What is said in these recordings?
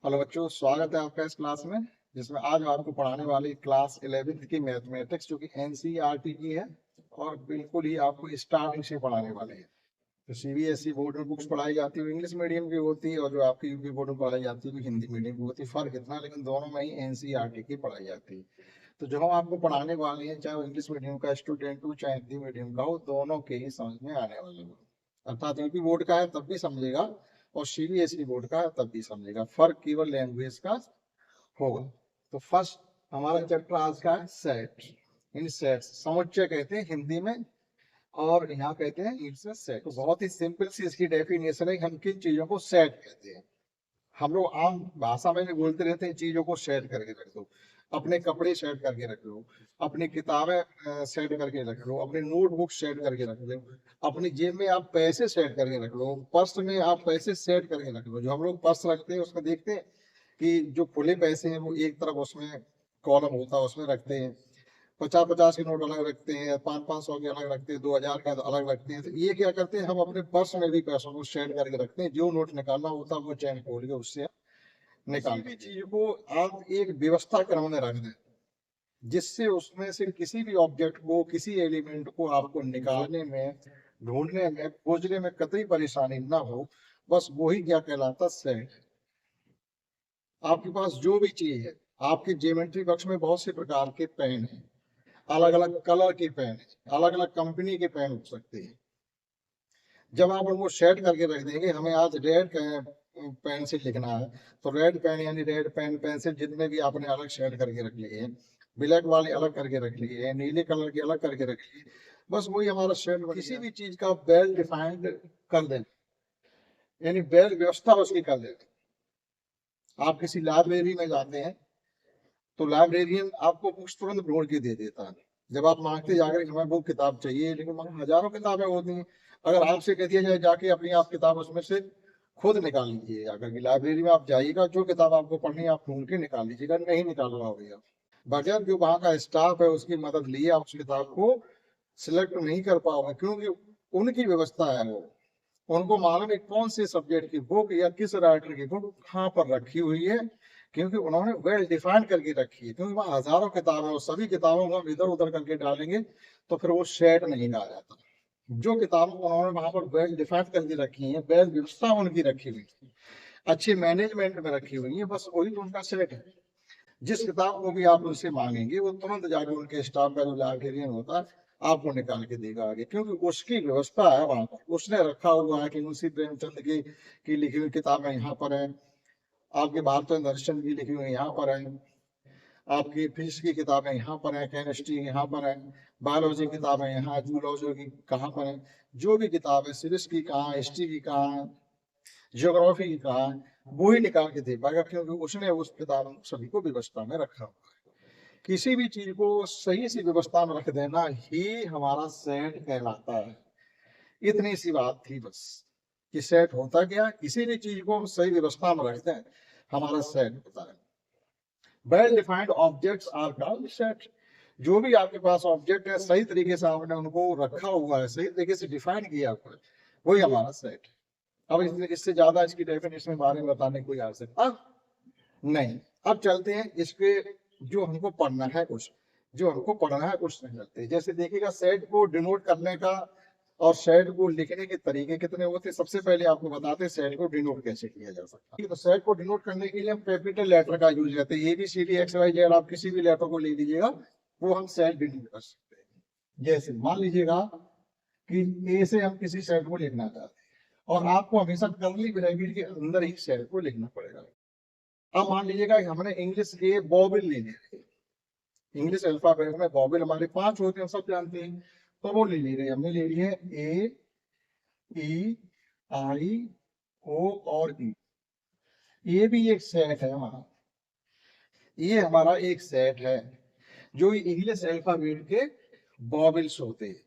Hello बच्चों, स्वागत है आपका इस क्लास में जिसमें आज मैं आपको पढ़ाने वाली क्लास 11वीं की मैथमेटिक्स जो कि एनसीईआरटी की है और बिल्कुल ही आपको स्टार्टिंग से पढ़ाने वाले हैं। तो सीबीएसई बोर्ड में बुक्स पढ़ाई जाती है वो इंग्लिश मीडियम की होती है और जो आपकी यूपी बोर्ड में पढ़ाई जाती है वो हिंदी मीडियम की होती है। फर्क इतना, लेकिन दोनों में ही एनसीईआरटी की पढ़ाई जाती है। तो जो हम आपको पढ़ाने वाले हैं, चाहे वो इंग्लिश मीडियम का स्टूडेंट हो चाहे हिंदी मीडियम का हो, दोनों के ही समझ में आने वाले हो। अर्थात यूपी बोर्ड का है तब भी समझेगा और सीबीएसई बोर्ड का है तब भी समझेगा। फर्क केवल लैंग्वेज का होगा। तो फर्स्ट हमारा चैप्टर आज का है सेट। इन सेट्स समुच्चय कहते हैं हिंदी में और यहाँ कहते हैं इंग्लिश में सेट। तो बहुत ही सिंपल सी इसकी डेफिनेशन है कि हम किन चीजों को सेट कहते हैं। हम लोग आम भाषा में भी बोलते रहते हैं चीजों को सेट करके रख दो। अपने कपड़े सेट करके रख लो, अपनी किताबें सेट करके रख लो, अपने नोटबुक सेट करके रख लो, अपनी जेब में आप पैसे सेट करके रख लो, पर्स में आप पैसे सेट करके रख लो। जो हम लोग पर्स रखते हैं उसमें देखते हैं कि जो खुले पैसे हैं वो एक तरफ उसमें कॉलम होता है, उसमें रखते हैं। 50-50 के नोट अलग रखते हैं, 500-500 के अलग रखते हैं, 2000 के अलग रखते हैं। तो ये क्या करते हैं, हम अपने पर्स में भी पैसों को सेट करके रखते हैं। जो नोट निकालना होता है वो चैन खोल के उससे निकाल भी चीज को आप एक व्यवस्था क्रम में रख दें, जिससे उसमें से किसी भी ऑब्जेक्ट को, किसी एलिमेंट को आपको निकालने में, ढूंढने में, खोजने में कतई परेशानी ना हो। बस वही क्या कहलाता सेट। आपके पास जो भी चीज है, आपके ज्योमेट्री बॉक्स में बहुत से प्रकार के पेन हैं, अलग अलग कलर के पेन हैं, अलग अलग कंपनी के पेन हो सकते हैं। जब आप उनको सेट करके रख देंगे, हमें आज रेड पेन से लिखना है तो रेड पेन यानी रेड पेन पेंसिल जितने भी आपने अलग सेट करके रख लिए हैं, ब्लैक वाले अलग करके रख लिए हैं, नीले कलर के अलग करके रख लिए। बस वही हमारा सेट। किसी भी चीज का वेल डिफाइंड कर दें, यानी वेल व्यवस्था उसकी कर दें। आप किसी लाइब्रेरी में जाते हैं तो लाइब्रेरियन आपको बुक्स तुरंत ढूंढ के दे देता है। जब आप मांगते जाकर हमें वो किताब चाहिए, लेकिन वहाँ हजारों किताबें होती हैं। अगर आपसे कह दिया जाए जाके अपनी आप किताब उसमें से खुद निकाल लीजिए, अगर की लाइब्रेरी में आप जाइएगा, जो किताब आपको पढ़नी है आप ढूंढ के निकाल लीजिएगा, नहीं निकाल पाओगे आप। बगैर जो वहाँ का स्टाफ है उसकी मदद लिए आप उस किताब को सिलेक्ट नहीं कर पाओगे, क्योंकि उनकी व्यवस्था है वो। उनको मालूम है कौन से सब्जेक्ट की बुक या किस राइटर की बुक कहाँ पर रखी हुई है, क्योंकि उन्होंने वेल डिफाइन करके रखी है। क्योंकि वहाँ हजारों किताबें और सभी किताबों को हम इधर उधर करके डालेंगे तो फिर वो सेट नहीं आ जाता। जो किताबें उन्होंने वहां पर वेल डिफाइन करके रखी है, वेल व्यवस्था उनकी रखी हुई है, अच्छी मैनेजमेंट में रखी हुई है, बस वही उनका सेट है। जिस किताब को भी आप उनसे मांगेंगे वो तुरंत जाके उनके स्टाफ का जो लाइब्रेरियन होता है आपको निकाल के देगा आगे, क्योंकि उसकी व्यवस्था है वहां पर। उसने रखा हुआ है कि मुंशी प्रेमचंद की लिखी हुई किताबें यहाँ पर है, आपके भारतीय दर्शन की लिखी हुई यहाँ पर है, आपकी फिजिक्स की किताबें यहाँ पर है, केमिस्ट्री यहाँ पर है, बायोलॉजी की किताबें यहाँ, जूलॉजी की कहाँ पर है, जो भी किताब है, सिविक्स की कहाँ, हिस्ट्री की कहाँ है, ज्योग्राफी की कहाँ है, वो ही निकाल के दे पाएगा, क्योंकि उसने उस किताब सभी को व्यवस्था में रखा हुआ है। किसी भी चीज को सही सी व्यवस्था में रख देना ही हमारा सेट कहलाता है। इतनी सी बात थी बस, कि सेट होता क्या, किसी भी चीज को सही व्यवस्था में रख दें हमारा सेट होता है। Well defined objects are called set. जो भी आपके पास ऑब्जेक्ट है, सही तरीके से आपने उनको रखा हुआ है, सही तरीके से डिफाइन किया हुआ है, वही हमारा सेट है। अब इससे ज्यादा इसकी डेफिनेशन बारे में बताने की कोई आवश्यकता नहीं। अब चलते हैं इसके, जो हमको पढ़ना है कुछ, जो हमको पढ़ना है कुछ नहीं चलते। जैसे देखिएगा, सेट को डिनोट करने का और सेट को लिखने के तरीके कितने होते हैं। सबसे पहले आपको बताते हैं सेट को डिनोट कैसे किया जा सकता है। तो सेट को डिनोट करने के लिए हम कैपिटल लेटर का यूज करते हैं। ABCD XYZ, आप किसी भी लेटर को ले लीजिएगा वो हम सेट डिनोट कर सकते हैं। जैसे मान लीजिएगा कि ए से हम किसी सेट को लिखना चाहते हैं और आपको हमेशा कर्ली ब्रैकेट के अंदर ही सेट को लिखना पड़ेगा। अब मान लीजिएगा कि हमने इंग्लिश के बॉबिल ले लिए। इंग्लिश अल्फाबेट में बॉबिल हमारे 5 होते हैं, सब जानते हैं। तो वो ले ली, हमने ले ली है A, E, I, O और E। ये भी एक सेट है हमारा, ये हमारा एक सेट है जो इंग्लिश अल्फाबेट के बॉबिल्स होते हैं।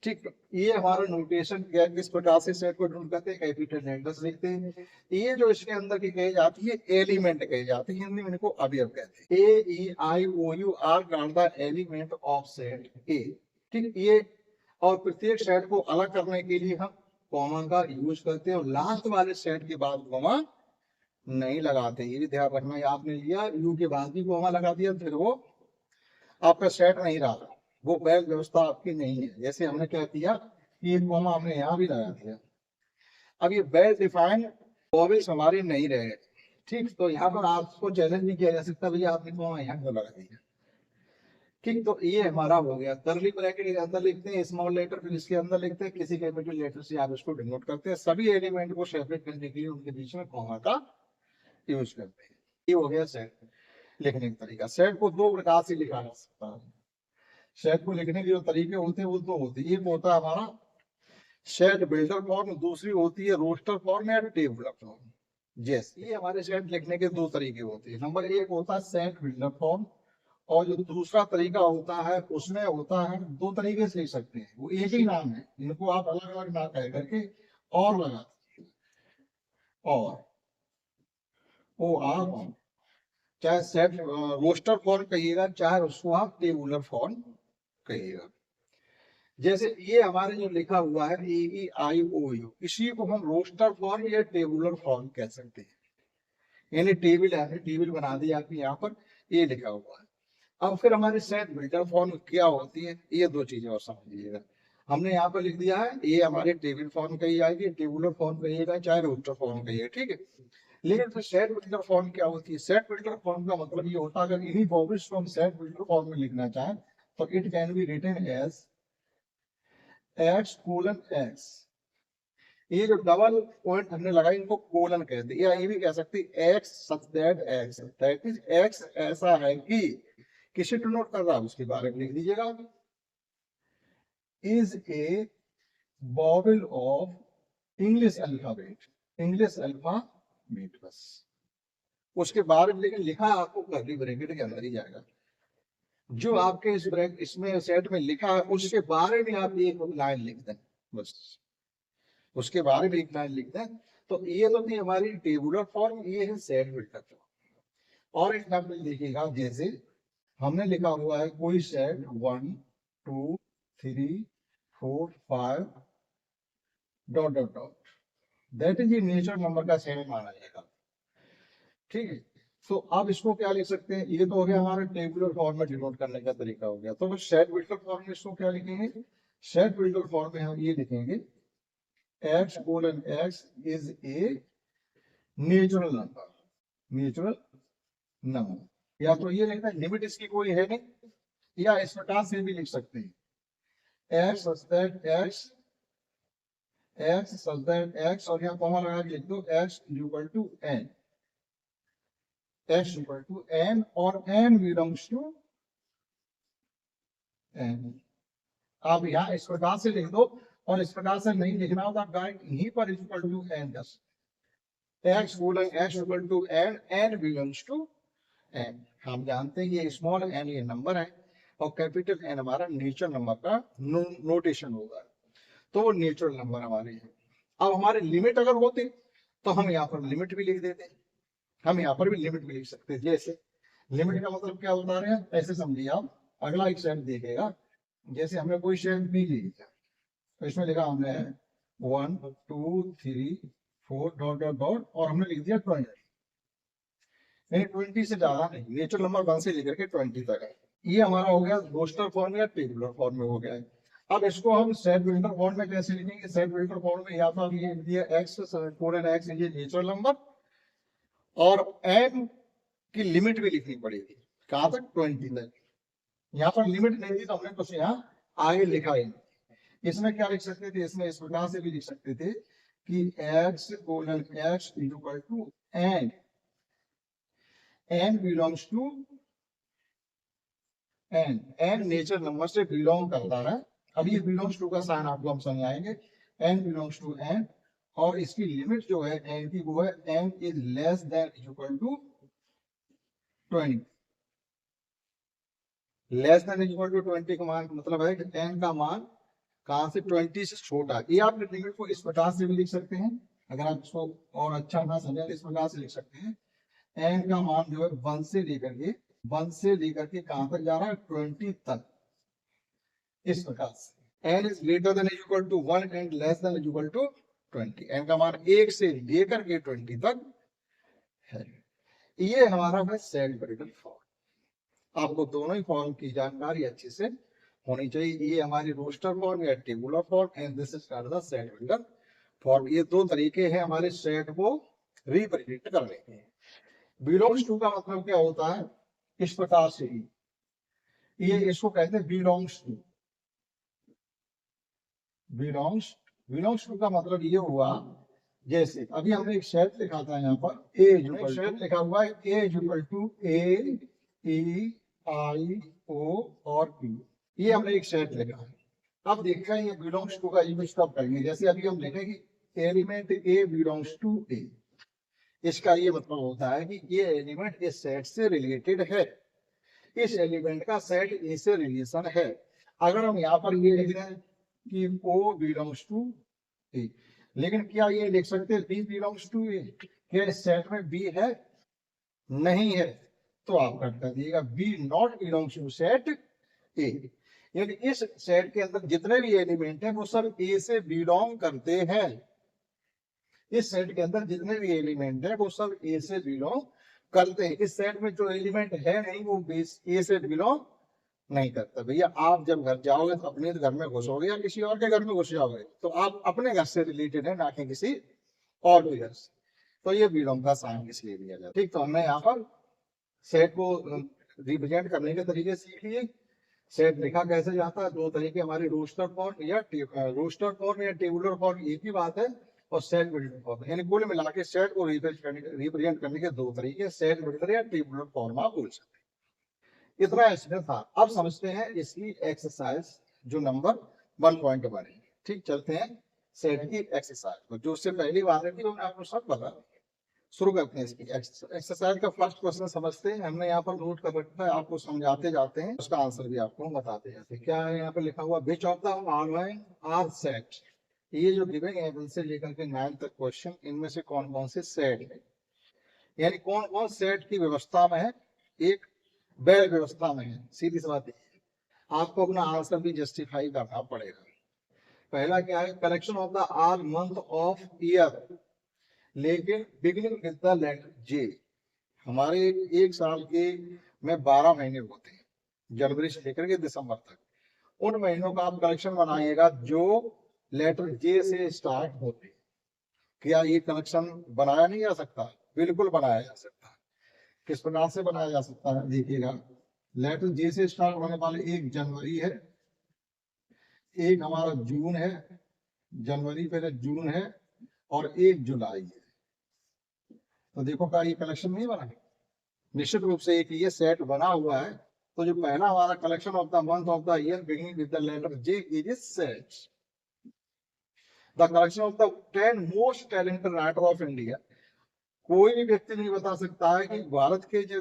ठीक, ये हमारा नोटेशन किस प्रकार से सेट को ढूंढ करते हैं, कैपिटल लेटर्स लिखते हैं। ये जो इसके अंदर की कही जाती है एलिमेंट कही जाती है, हिंदी में इनको अवयव कहते हैं। AEIOU are the element of set A. ठीक, ये और प्रत्येक सेट को अलग करने के लिए हम कॉमा का यूज करते हैं और लास्ट वाले सेट के बाद कॉमा नहीं लगाते, ये भी ध्यान रखना। ये आपने लिया यू के बाद भी कॉमा लगा दिया, फिर वो आपका सेट नहीं रहा, वो बैग व्यवस्था आपकी नहीं है। जैसे हमने क्या किया कि एक कॉमा हमने यहाँ भी लगा दिया, अब ये वेल डिफाइंड वॉवेल्स हमारे नहीं रहे, ठीक। तो यहाँ पर आपको चैलेंज नहीं किया जा सकता भैया आपने कॉमा यहाँ क्यों लगा दिया, ठीक। तो ये हमारा हो गया। कर्ली ब्रैकेट के अंदर लिखते हैं स्मॉल लेटर, फिर इसके अंदर लिखते हैं किसी कैपिटल लेटर से आप इसको डिनोट करते हैं। सभी एलिमेंट को सेपरेट करने के लिए उनके बीच में कॉमा का यूज करते हैं। ये हो गया सेट लिखने का तरीका। सेट को दो प्रकार से लिखा जा सकता है। सेट को लिखने के जो तरीके होते हैं वो दो होते हैं। एक होता है हमारा सेट बिल्डर फॉर्म, दूसरी होती है रोस्टर फॉर्म या टेबुलर फॉर्म। जैसे ये हमारे सेट लिखने के दो तरीके होते हैं। नंबर एक होता है सेट बिल्डर फॉर्म, और जो दूसरा तरीका होता है उसमें होता है, दो तरीके से लिख सकते हैं, वो एक ही नाम है, इनको आप अलग अलग ना कह करके और लगा और ओ आप चाहे सेट रोस्टर फॉर्म कहिएगा, चाहे उसको आप टेबुलर फॉर्म कहिएगा। जैसे ये हमारे जो लिखा हुआ है AEIOU, इसी को हम रोस्टर फॉर्म या टेबुलर फॉर्म कह सकते हैं। यानी टेबल है, टेबल बना दी आपकी यहाँ पर, ये लिखा हुआ है। अब फिर हमारी सेट बिल्डर फॉर्म क्या होती है, ये दो चीजें और समझ लीजिएगा। हमने यहाँ पर लिख दिया है ये हमारे टेबल फॉर्म कही जाएगी, टेबुलर फॉर्म कहिएगा, चाहे रोस्टर फॉर्म कहिएगा, ठीक है। लेकिन फिर सेट बिल्डर फॉर्म क्या होती है? सेट बिल्डर फॉर्म का मतलब ये होता है अगर इन्हीं वॉवेल्स को हम सेट बिल्डर फॉर्म में लिखना चाहें तो it can be written as x:x। ये जो डबल पॉइंट हमने लगाई इनको कोलन कहते हैं, या ये भी कह सकते हैं x such that x, that is x ऐसा है कि, किसे डिनोट कर रहा है उसके बारे में लिख दीजिएगा, is a vowel of English alphabet, English alphabet, बस उसके बारे में। लेकिन लिखा आपको कर्ली ब्रैकेट के अंदर ही जाएगा। जो आपके इस ब्रैकेट इसमें सेट में लिखा है उसके बारे में आप एक लाइन लिख दें, बस उसके बारे में एक लाइन लिख दें। तो ये तो थी हमारी टेबुलर फॉर्म, ये है सेट बिल्डर फॉर्म। और एग्जाम्पल देखिएगा, जैसे हमने लिखा हुआ है कोई set 1 2 3 4 5 dot dot dot, that is ये नेचर नंबर का सेट माना जाएगा, ठीक है। तो अब इसको क्या लिख सकते हैं, ये तो हो गया हमारे टेबुलर फॉर्म में डिनोट करने का तरीका हो गया। तो सेट बिल्डर फॉर्म में इसको क्या लिखेंगे? सेट बिल्डर फॉर्म में हम ये लिखेंगे x:x is a natural number, natural number. या तो ये लिखना है, लिमिट इसकी कोई है नहीं, या इस प्रकार से भी लिख सकते हैं x such that x और यहाँ कॉमा लगा के लिख दो x equal to n, x equal to n और n बिलोंग्स टू n। आप यहाँ इस प्रकार से लिख दो, और इस प्रकार से नहीं लिखना होगा डायरेक्ट यहीं पर इक्वल टू n, दस x equal to n, n belongs to n। हम जानते हैं ये स्मॉल n ये नंबर है और कैपिटल n हमारा नेचुरल नंबर का नोटेशन होगा, तो वो नेचुरल नंबर हमारे हैं। अब हमारे लिमिट अगर होते तो हम यहाँ पर लिमिट भी लिख देते, हम यहाँ पर भी लिमिट भी लिख सकते हैं। जैसे लिमिट का मतलब क्या बता रहे हैं, ऐसे समझिए आप, अगला एक सेट देखेगा, जैसे हमने कोई सेट बी ले लिया, तो इसमें लिखा हमने 1 2 3 4 डॉट डॉट डॉट और हमने लिख दिया 20, यानी 20 से ज्यादा नहीं, नेचुरल नंबर 1 से लेकर के 20 तक है। ये हमारा हो गया रोस्टर फॉर्म या टेबुलर फॉर्म में हो गया है। अब इसको हम सेट बिल्डर फॉर्म में कैसे लिखेंगे? सेट बिल्डर फॉर्म में या तो हम ये लिख दिया x ये नेचुरल नंबर, और n की लिमिट भी लिखनी पड़ेगी, कहां तक? 20 तक। यहाँ पर लिमिट नहीं थी तो हमने कुछ यहाँ आगे लिखा है। इसमें क्या लिख सकते थे? इसमें इस प्रकार से भी लिख सकते थे कि x equal to n belongs to n nature number से बिलोंग करता है। अब ये बिलोंग्स टू का साइन आपको हम समझाएंगे, n बिलोंग्स टू n, और इसकी लिमिट जो है n की वो है n is less than equal to 20। Less than equal to 20 का मान मतलब है कि n का मान कहां से? 20 से छोटा। ये आप लिमिट को इस प्रकार से भी लिख सकते हैं, अगर आप इसको और अच्छा ना समझे तो इस प्रकार से लिख सकते हैं, n का मान जो है 1 से लेकर के कहां तक जा रहा है? 20 तक। इस प्रकार से n is greater than equal to 1 and less than equal to 20, n का मान 1 से लेकर के 20 तक है। ये हमारा है सेट ब्रिडल फॉर्म। आपको दोनों ही फॉर्म की जानकारी अच्छे से होनी चाहिए। ये हमारी रोस्टर फॉर्म या tabular form and this is called the set bridle form. ये दो तरीके हैं हमारे सेट को रिप्रेजेंट करने के। बिलोंग्स टू का मतलब क्या होता है, इस प्रकार से ही ये इसको कहते हैं बिलोंग्स टू। बिलोंग्स टू का मतलब ये हुआ, जैसे अभी हमने एक सेट लिखा था यहाँ पर ए सेट लिखा हुआ है ए इक्वल टू ए ई आई ओ और पी, ये हमने एक सेट लिखा है। अब देखा ये बिलोंग्स टू का यूज कब करेंगे, जैसे अभी हम लिखेंगे एलिमेंट ए बिलोंग्स टू ए। इसका ये मतलब होता है कि ये एलिमेंट इस सेट से रिलेटेड है, इस एलिमेंट का सेट ए से रिलेशन है। अगर हम यहाँ पर ये लिख रहे हैं कि ओ बिलोंग्स टू ए, लेकिन क्या ये लिख सकते हैं बी बिलोंग्स टू ए? क्या इस सेट में बी है? नहीं है, तो आप कर दिएगा B not belongs to set A. यानी इस सेट के अंदर जितने भी एलिमेंट हैं वो सब ए से बिलोंग करते हैं। इस सेट के अंदर जितने भी एलिमेंट हैं वो सब ए से बिलोंग करते हैं। इस सेट में जो एलिमेंट है नहीं वो बेस ए से बिलोंग नहीं करता। भैया आप जब घर जाओगे तो अपने घर में घुसोगे या किसी और के घर में घुस जाओगे तो आप अपने घर से रिलेटेड है, ना कि किसी और के घर से। तो ये बिलोंग का साइन इसलिए दिया जाता है। ठीक, तो हमने यहाँ पर सेट को रिप्रेजेंट करने के तरीके सीख लिए। सेट लिखा कैसे जाता है, दो तरीके हमारे रोस्टर फॉर्म या टेबुलर फॉर्म, एक ही बात है। और सेट बिल्डर फॉर्म, यानी कुल मिला के सेट को रिप्रेजेंट करने के दो तरीके, सेट बिल्डर या टेबुलर फॉर्म आप बोल सकते हैं। इतना इसमें था। अब समझते हैं इसकी एक्सरसाइज जो नंबर 1.1 है। ठीक, चलते हैं सेट की एक्सरसाइज, जो उससे पहली बात है कि आपको सब बता दें। शुरू करते हैं इसकी एक्सरसाइज का फर्स्ट क्वेश्चन समझते हैं। हमने यहाँ पर नोट कर रखा है, आपको समझाते जाते हैं, उसका आंसर भी आपको बताते जाते हैं। क्या है यहाँ पर लिखा हुआ, which of the following are set. ये जो गिवन है 1 से लेकर के 9 तक क्वेश्चन, इनमें से कौन कौन से सेट है, यानी कौन कौन सेट की व्यवस्था में है, एक बैल व्यवस्था में है। सीधी सी बात है, आपको अपना आंसर भी जस्टिफाई करना पड़ेगा। पहला क्या है, collection of the are month of year, लेकिन beginning with the letter J. हमारे एक साल के में 12 महीने होते हैं, जनवरी से लेकर के दिसंबर तक। उन महीनों का आप कलेक्शन बनाइएगा जो लेटर जे से स्टार्ट होते हैं। क्या ये कलेक्शन बनाया नहीं जा सकता? बिल्कुल बनाया जा सकता है। किस प्रकार से बनाया जा सकता है, देखिएगा। लेटर जे से स्टार्ट होने वाले एक जनवरी है, एक हमारा जून है, जनवरी पहले जून है, और एक जुलाई है। तो देखो क्या ये कलेक्शन नहीं बना? निश्चित रूप से एक ये सेट बना हुआ है। तो जो पहला हमारा collection of the month of the year beginning with the letter J is set. The collection of the 10 most talented writer of India. कोई भी व्यक्ति नहीं बता सकता है कि भारत के जो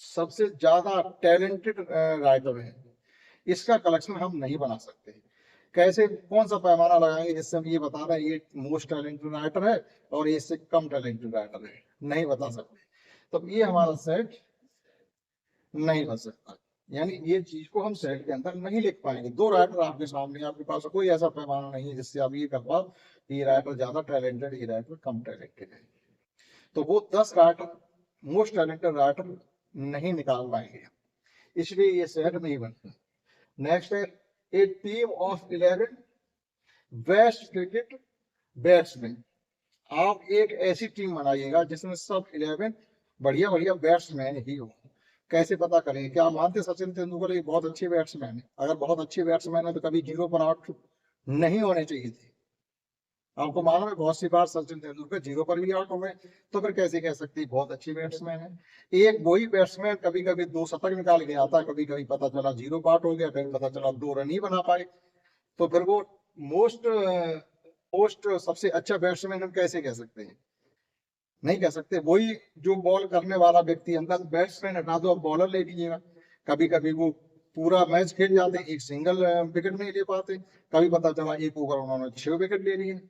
सबसे ज्यादा टैलेंटेड राइटर हैं, इसका कलेक्शन हम नहीं बना सकते। कैसे, कौन सा पैमाना लगाएंगे जिससे हम ये बता रहे हैं ये मोस्ट टैलेंटेड राइटर है और ये इससे कम टैलेंटेड राइटर है? नहीं बता सकते। तो ये हमारा सेट नहीं बन सकता, यानी ये चीज को हम सेट के अंदर नहीं लिख पाएंगे। दो राइटर आपके सामने, आपके पास कोई ऐसा पैमाना नहीं है जिससे आप ये कर पाओ ये राइटर ज्यादा टैलेंटेड, ये राइटर कम टैलेंटेड है। तो वो 10 राइटर मोस्ट टैलेंटेड राइटर नहीं निकाल पाएंगे, इसलिए ये सेट नहीं बनता। नेक्स्ट है, a team of 11 best cricket batsman. आप एक ऐसी टीम बनाइएगा जिसमें सब 11 बढ़िया बढ़िया बैट्समैन ही हो। कैसे पता करेंगे? क्या आप मानते सचिन तेंदुलकर एक बहुत अच्छे बैट्समैन है? अगर बहुत अच्छे बैट्समैन है तो कभी 0 पर आउट नहीं होने चाहिए थे। आपको मालूम है बहुत सी बार सचिन तेंदुलकर 0 पर भी आउट हो गए, तो फिर कैसे कह सकते हैं बहुत अच्छी बैट्समैन है? एक वही बैट्समैन कभी कभी 2 शतक निकाल के आता, कभी कभी पता चला 0 पर आउट हो गया, कभी पता चला 2 रन ही बना पाए। तो फिर वो मोस्ट मोस्ट सबसे अच्छा बैट्समैन हम कैसे कह सकते हैं? नहीं कह सकते। वही जो बॉल करने वाला व्यक्ति, अंदर बैट्समैन हटा दो, अब बॉलर ले लीजिएगा। कभी कभी वो पूरा मैच खेल जाते, एक सिंगल विकेट नहीं ले पाते, कभी पता चला एक ओवर उन्होंने 6 विकेट ले लिए।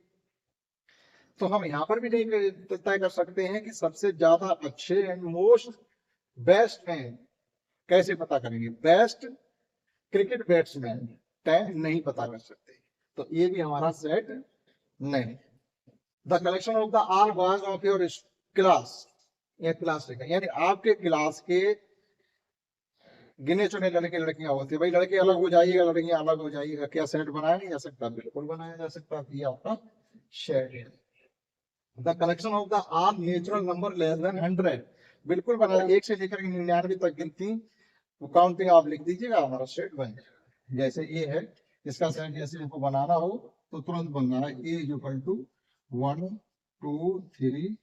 तो हम यहाँ पर भी नहीं तय कर सकते हैं कि सबसे ज्यादा अच्छे एंड मोस्ट बैट्समैन कैसे पता करेंगे? बेस्ट क्रिकेट बैट्समैन नहीं पता कर सकते, तो ये भी हमारा सेट नहीं। The collection of the all boys of your class. एक क्लास लिखा, यानी आपके क्लास के गिने चुने लड़के लड़कियां होते हैं। भाई लड़के अलग हो जाइएगा, लड़कियां अलग हो जाइएगा, क्या सेट बनाया नहीं जा सकता? बिल्कुल बनाया जा सकता है। ये आपका सेट है। The collection of the all natural number less than 100, बिल्कुल बनाया, 1 से लेकर 99 तक गिनती काउंटिंग आप लिख दीजिएगा, हमारा सेट बन जाएगा। जैसे ये है, इसका सेट जैसे आपको बनाना हो तो तुरंत बन रहा है। ए इज इक्वल टू 1 2 3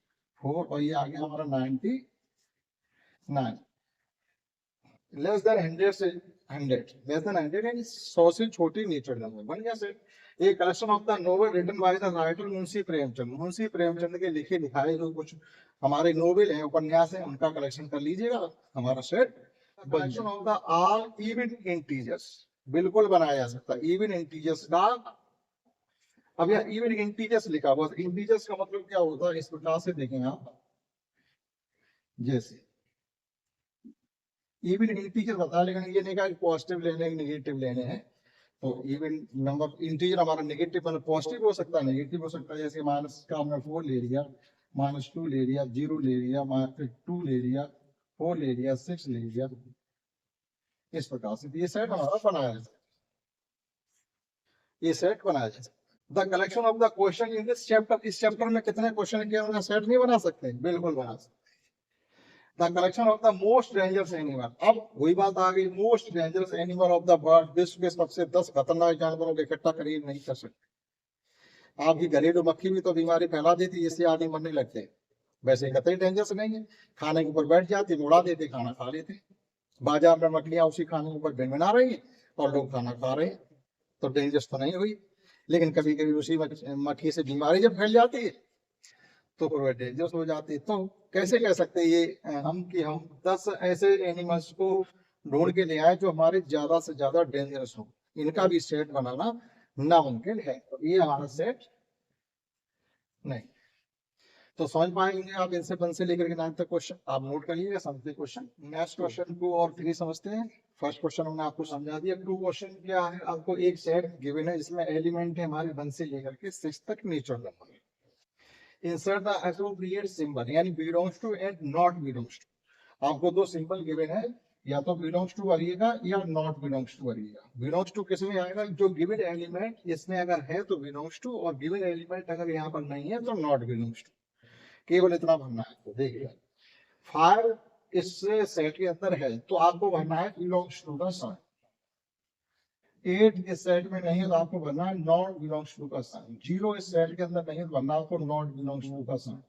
4 और ये आ गया हमारा 99। लेस देन 100 से 100, लेस देन 100 यानी 100 से छोटी नेचुरल नंबर बन गया सेट। ये collection of the novel written by the writer Munshi Premchand, Munshi Premchand के लिखे लिखाए जो कुछ हमारे नोवेल हैं, उपन्यास हैं, उनका कलेक्शन कर लीजिएगा, हमारा set. Collection of the all even integers, बिल्कुल बनाया जा सकता है इवन इंटीजर्स का। अब यह इवन इंटीजर्स लिखा हुआ, इंटीजर्स का मतलब क्या होता है इस प्रकार से देखें आप, जैसे इवन इंटीजर बता, लेकिन ये नहीं कहा कि पॉजिटिव लेने हैं नेगेटिव लेने हैं। तो इवन नंबर इंटीजर हमारा नेगेटिव मतलब पॉजिटिव हो सकता है, नेगेटिव हो सकता है। जैसे माइनस का हमने 4 ले लिया, -2 ले लिया, 0 ले लिया, -2 ले लिया, 4 ले लिया, 6 ले लिया, इस प्रकार से ये सेट हमारा बनाया जाए, ये सेट बनाया जाए। The collection of the question in this chapter, इस चैप्टर में कितने क्वेश्चन के उनका सेट नहीं बना सकते? बिल्कुल बना सकते। The collection of the most dangerous animal, अब वही बात आ गई, most dangerous animal of the world, विश्व के सबसे 10 खतरनाक जानवरों को इकट्ठा करिए नहीं कर सकते। आपकी घरेलू मक्खी भी तो बीमारी फैला देती है, इससे आदमी मरने लगते हैं। वैसे कतई डेंजरस नहीं है, खाने के ऊपर बैठ जाती, उड़ा देते, खाना खा लेते। बाजार में मछलियां उसी खाने के ऊपर भिनभिना रही है और लोग खाना खा रहे हैं, तो डेंजरस तो नहीं हुई। लेकिन कभी कभी उसी मक्खी से बीमारी जब फैल जाती है तो फिर वह डेंजरस हो जाती है। तो कैसे कह सकते हैं ये हम कि हम 10 ऐसे एनिमल्स को ढूंढ के ले आए जो हमारे ज्यादा से ज्यादा डेंजरस हो, इनका भी सेट बनाना नामुमकिन है। तो ये हमारा सेट नहीं। तो समझ पाएंगे आप इनसे 1 से लेकर के 9 तक क्वेश्चन आप नोट करिएगा, समझते क्वेश्चन। नेक्स्ट क्वेश्चन को और 3 समझते हैं। फर्स्ट क्वेश्चन हमने आपको समझा दिया। 2 क्वेश्चन क्या है, आपको एक सेट गिवन है जिसमें एलिमेंट है हमारे 1 से लेकर के 6 तक natural number. Insert the appropriate symbol, यानी belongs to and not belongs to. आपको 2 सिंबल गिवन है, या तो बिलोंग्स टू भरिएगा या नॉट बिलोंग्स टू भरिएगा। बिलोंग्स टू किस में आएगा? जो गिवन एलिमेंट इसमें अगर है तो बिलोंग्स टू, और गिवन एलिमेंट अगर यहाँ पर नहीं है तो नॉट बिलोंग्स टू। केवल इतना भरना है। तो देखिए 5 इस सेट के अंदर है तो आपको भरना है बिलोंग्स टू का साइन। 8 इस सेट में नहीं है तो आपको भरना है नॉट बिलोंग्स टू का साइन। 0 इस सेट के अंदर नहीं है तो भरना आपको नॉट बिलोंग्स टू का साइन।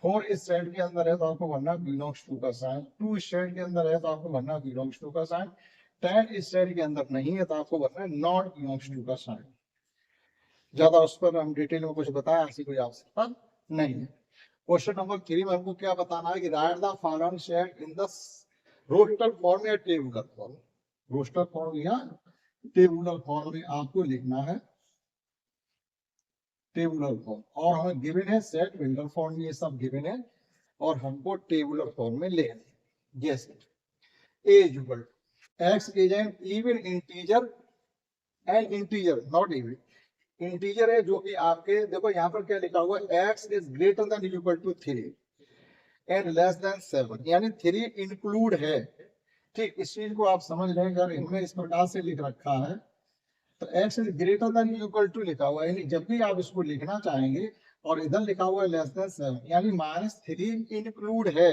4 इस सेट के अंदर है तो आपको भरना बिलोंग्स टू का साइन। 2 इस सेट के अंदर है तो आपको भरना बिलोंग्स टू का साइन। 10 इस सेट के अंदर नहीं है तो आपको भरना है नॉट बिलोंग्स टू का साइन। ज्यादा उस पर हम डिटेल में कुछ बताया ऐसी कोई आवश्यकता नहीं है। क्वेश्चन नंबर 3 में हमको क्या बताना है कि write the following set in the roster form या टेबुलर फॉर्म। रोस्टर फॉर्म या टेबुलर फॉर्म में आपको लिखना है टेबुलर फॉर्म, और हमें गिवन है सेट बिल्डर फॉर्म, ये सब गिवन है और हमको टेबुलर फॉर्म में लिखना है। जैसे a is equal to x is an even integer and integer not even integer है जो कि आपके देखो यहाँ पर क्या लिखा हुआ है, x is greater than or equal to 3 and less than 7, यानी 3 इंक्लूड है। ठीक, इस चीज को आप समझ लें। अगर इनमें इस प्रकार से लिख रखा है तो x is greater than or equal to लिखा हुआ है, यानी जब भी आप इसको लिखना चाहेंगे और इधर लिखा हुआ है लेस देन 7, यानी -3 इंक्लूड है,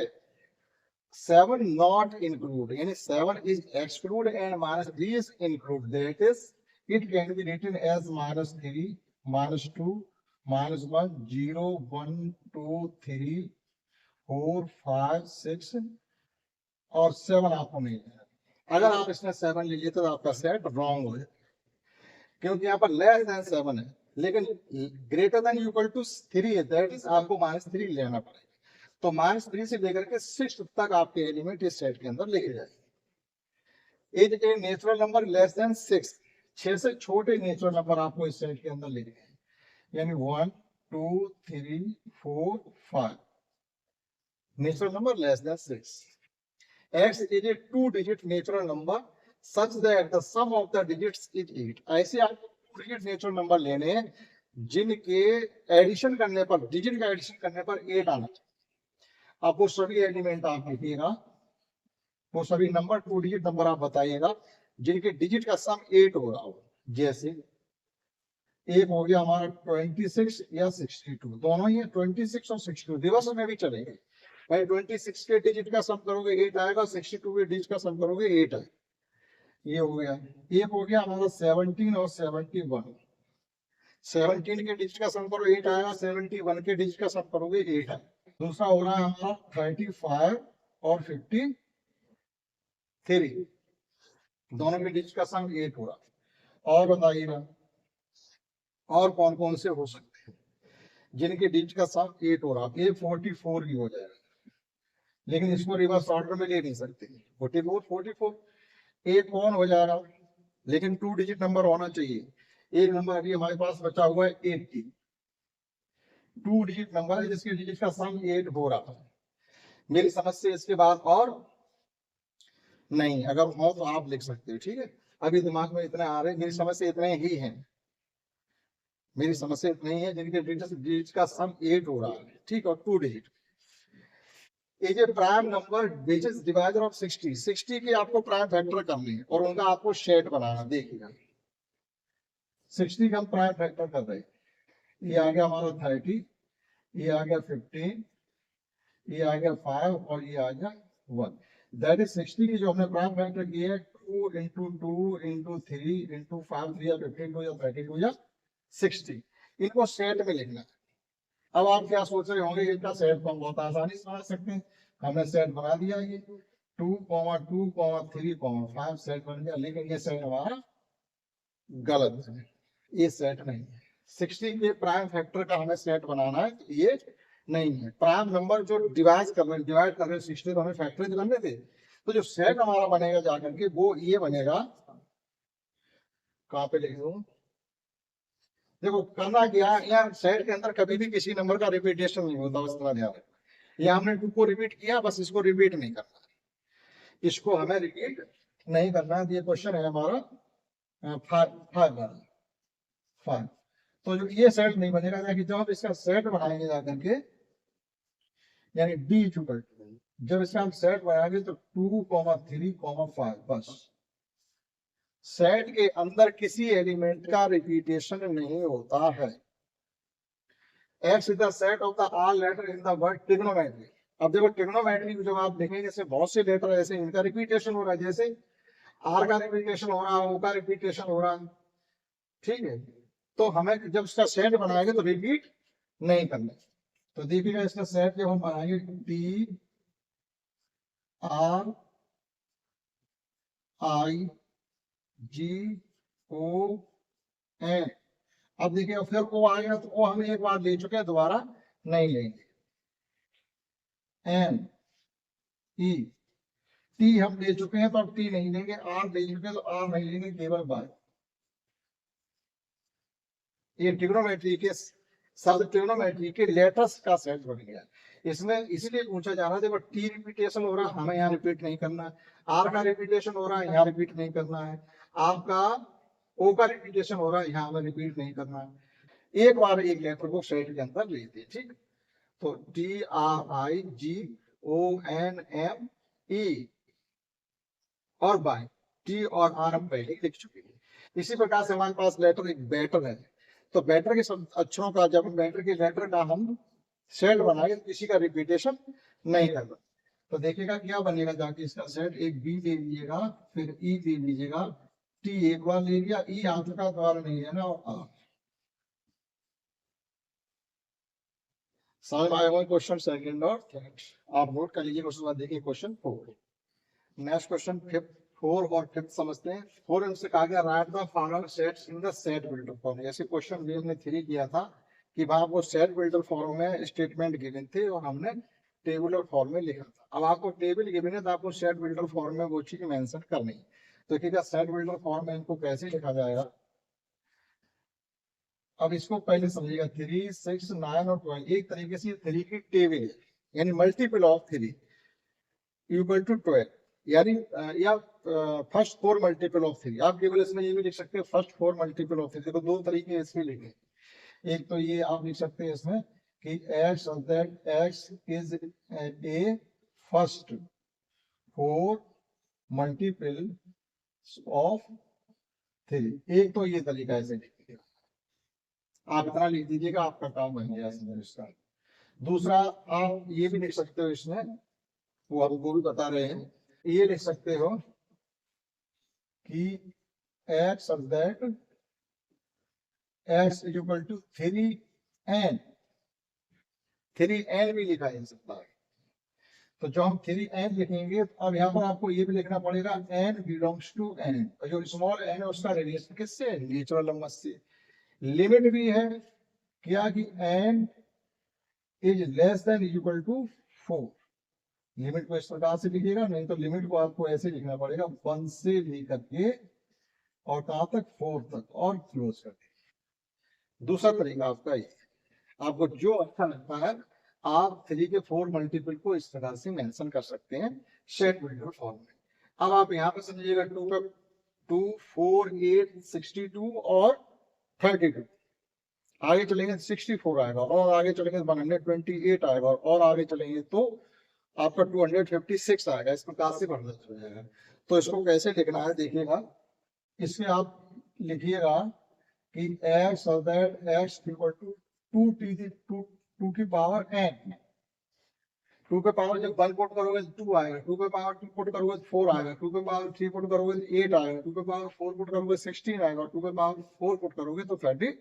7 नॉट इंक्लूड, यानी 7 is exclude and -3 is include, that is it can be written as -3 -2 -1 0 1 2 3 4 5 6 और 7 आपको नहीं है। अगर आप इसमें 7 ले लेते तो आपका सेट रॉन्ग हो जाए, क्योंकि यहाँ पर लेस देन 7 है लेकिन ग्रेटर देन इक्वल टू 3 है, दैट इज आपको -3 लेना पड़ेगा। तो -3 से लेकर के 6 तक आपके एलिमेंट इस सेट के अंदर लिखे जाएंगे। Is a natural number less than 6, 6 से छोटे नेचुरल नंबर आपको इस सेट के अंदर लिखने हैं, यानी 1 2 3 4 5 natural number less than 6। x is a 2-digit natural number such that the sum of the digits is 8। ऐसे आपको 2-digit नेचुरल नंबर लेने हैं जिनके एडिशन करने पर, डिजिट का एडिशन करने पर 8 आना चाहिए। आप वो सभी एलिमेंट आप लिखिएगा, वो सभी नंबर 2 डिजिट नंबर आप बताइएगा जिनके डिजिट का सम 8 हो रहा हो। जैसे एक हो गया हमारा 26 या 62, दोनों ही है 26 और 62, दिवस में भी चलेंगे भाई। 26 के डिजिट का सम करोगे 8 आएगा, 62 के डिजिट का सम करोगे 8 आएगा। ये हो गया। एक हो गया हमारा 17 और 71, 17 के डिजिट का सम करो 8 आएगा, 71 के डिजिट का सम करोगे 8 आएगा। दूसरा हो रहा है हमारा 35 और 53, दोनों के डिजिट का सम 8 हो रहा। और बताइएगा और कौन कौन से हो सकते हैं जिनके डिजिट का सम 8 हो रहा है। ये 44 भी हो जाएगा, लेकिन इसको रिवर्स ऑर्डर में ले नहीं सकते। 44 44 एक कौन हो जाएगा, लेकिन 2 डिजिट नंबर होना चाहिए। एक नंबर अभी हमारे पास बचा हुआ है 80, 2 डिजिट नंबर है जिसके डिजिट का सम 8 हो रहा है। मेरी समझ से इसके बाद और नहीं, अगर हो तो आप लिख सकते हो, ठीक है। अभी दिमाग में इतने आ रहे, मेरी समझ से इतने ही हैं, मेरी समझ से इतने ही है जिनके डिजिट का सम 8 हो रहा है, ठीक। और 2 digit is a prime number which is divider of 60, 60 के आपको प्राइम फैक्टर करने हैं और उनका आपको सेट बनाना। देखिएगा 60 का हम प्राइम फैक्टर कर रहे हैं, ये आ गया हमारा 30, ये आ गया 15, ये आ गया 5 और ये आ गया 1। दैट इज 60 की जो हमने प्राइम फैक्टर की है 2 इंटू 2 इंटू 3 इंटू 5 3 या 52 या 32 या 60, इनको सेट में लिखना है। अब आप क्या सोच रहे होंगे, इनका सेट हम बहुत आसानी से बना सकते हैं। हमने सेट बना दिया, ये 2, 2, 3, 5 सेट बन गया, लेकिन ये सेट हमारा गलत है, ये सेट नहीं है। 60 के प्राइम फैक्टर का हमें सेट बनाना है, ये नहीं है। प्राइम नंबर जो डिवाइड कर रहे हैं 60 तो हमें फैक्टराइज करने थे, तो जो सेट हमारा बनेगा जाकर के वो ये बनेगा। कहाँ पे लिख दूं, देखो करना क्या है, यहाँ सेट के अंदर कभी भी किसी नंबर का रिपीटेशन नहीं होता, बस इतना ध्यान रखना। यहाँ हमने 2 को रिपीट किया, बस इसको रिपीट नहीं करना, इसको हमें रिपीट नहीं करना है। ये क्वेश्चन है हमारा 5। तो जो ये सेट नहीं बनेगा, कि जब हम इसका सेट बनाएंगे जाकर के, यानी डी इक्वल टू, जब इसका हम सेट बनाएंगे तो 2, 3, 5, बस सेट के अंदर किसी एलिमेंट का रिपीटेशन नहीं होता है। X is the set of the all letter in the word trigonometry। अब देखो ट्रिग्नोमेट्री जब आप देखेंगे, जैसे बहुत से लेटर ऐसे इनका रिपीटेशन हो रहा है, जैसे R का रिपीटेशन हो रहा है, O का रिपीटेशन हो रहा है, ठीक है। तो हमें जब इसका सेट बनाएंगे तो रिपीट नहीं करना। तो देखिएगा इसका सेट जब हम बनाएंगे T R I G O N, अब देखिए फिर O आएगा तो O हम एक बार ले चुके हैं, दोबारा नहीं लेंगे। N E T हम ले चुके हैं तो अब T नहीं लेंगे, R ले चुके हैं तो R नहीं लेंगे, केवल बाय। ये ट्रिग्नोमेट्री के शब्द, ट्रिग्नोमेट्री के लेटर्स का सेट बन गया। इसमें इसलिए पूछा जा रहा है, देखो टी रिपीटेशन हो रहा है, हमें यहाँ रिपीट नहीं करना है। आर का रिपीटेशन हो रहा है, यहाँ रिपीट नहीं करना है। आपका ओ का रिपीटेशन हो रहा है, यहाँ हमें रिपीट नहीं करना है। एक बार एक लेटर को सेट के अंदर ले दिए, ठीक। तो T R I G O N M E और बाय, T और R हम पहले लिख चुके हैं। इसी प्रकार से हमारे पास लेटर एक बेटर है, तो बेटर के अक्षरों का, जब बेटर के लेटर का हम सेट बनाएंगे तो किसी का रिपीटेशन नहीं करना। तो देखिएगा क्या बनेगा, जाके इसका सेट एक बी ले लीजिएगा, फिर ई ले लीजिएगा, टी एक बार ले लिया, ई आ चुका, दोबारा नहीं लेना, और आ। समझ आए हुए क्वेश्चन सेकंड और थर्ड, आप नोट कर लीजिए। क्वेश्चन देखिए क्वेश्चन 4। नेक्स्ट क्वेश्चन 4 और 5 समझते हैं। 4 हमसे कहा गया right the following sets in the set builder form. जैसे क्वेश्चन भी हमने 3 किया था कि वहां वो सेट बिल्डर फॉर्म में स्टेटमेंट गिवन थे और हमने टेबुलर फॉर्म में लिखा था। अब आपको टेबल गिवन है तो आपको सेट बिल्डर फॉर्म में वो चीज मेंशन करनी है। तो देखिएगा सेट बिल्डर फॉर्म में इनको कैसे लिखा जाएगा। अब इसको पहले समझिएगा, 3, 6, 9 और 12 एक तरीके से 3 की टेबल है, यानी मल्टीपल ऑफ 3 इक्वल टू 12, यानी या फर्स्ट 4 मल्टीपल ऑफ 3। आप केवल इसमें ये भी लिख सकते हैं फर्स्ट 4 मल्टीपल ऑफ 3। देखो 2 तरीके इसमें लिखे, एक तो ये आप लिख सकते हैं इसमें कि x such that x is a first 4 multiples of 3। एक तो ये तरीका ऐसे लिखिए, आप इतना लिख दीजिएगा, आपका काम बन गया इसका। दूसरा आप ये भी लिख सकते हो, इसमें वो आपको भी बता रहे हैं, ये लिख सकते हो कि x such that x is equal to 3n, 3n भी लिखा जा सकता है। तो जो हम 3n लिखेंगे, तो अब यहाँ पर आपको ये भी लिखना पड़ेगा n बिलोंग्स टू n, जो स्मॉल n है उसका रिलेशन किससे, नेचुरल नंबर से। लिमिट भी है क्या कि n is less than equal to 4। Limit को इस प्रकार से लिखिएगा, नहीं तो लिमिट को आपको ऐसे लिखना पड़ेगा 1 से लेकर के और कहां तक, 4 तक, और क्लोज कर देंगे। दूसरा तरीका आपका ये, आपको जो अच्छा लगता है आप 3 के 4 मल्टीपल को इस प्रकार से मेंशन कर सकते हैं सेट बिल्डर फॉर्म में। अब आप यहाँ पे समझिएगा 2 का 2 4 8 62 और 32, आगे चलेंगे 64 आएगा, और आगे चलेंगे 128 आएगा, और आगे चलेंगे तो आपका 256 आएगा। इस प्रकार से बढ़ता चला जाएगा। तो इसको कैसे लिखना है देखिएगा, इसमें आप लिखिएगा कि x और दैट x इक्वल टू 2 की पावर n, 2 के पावर जब 1 पुट करोगे तो 2 आएगा, 2 के पावर 2 पुट करोगे तो 4 आएगा, 2 के पावर 3 पुट करोगे तो 8 आएगा, 2 के पावर 4 पुट करोगे 16 आएगा, 2 के पावर 4 पुट करोगे तो 30,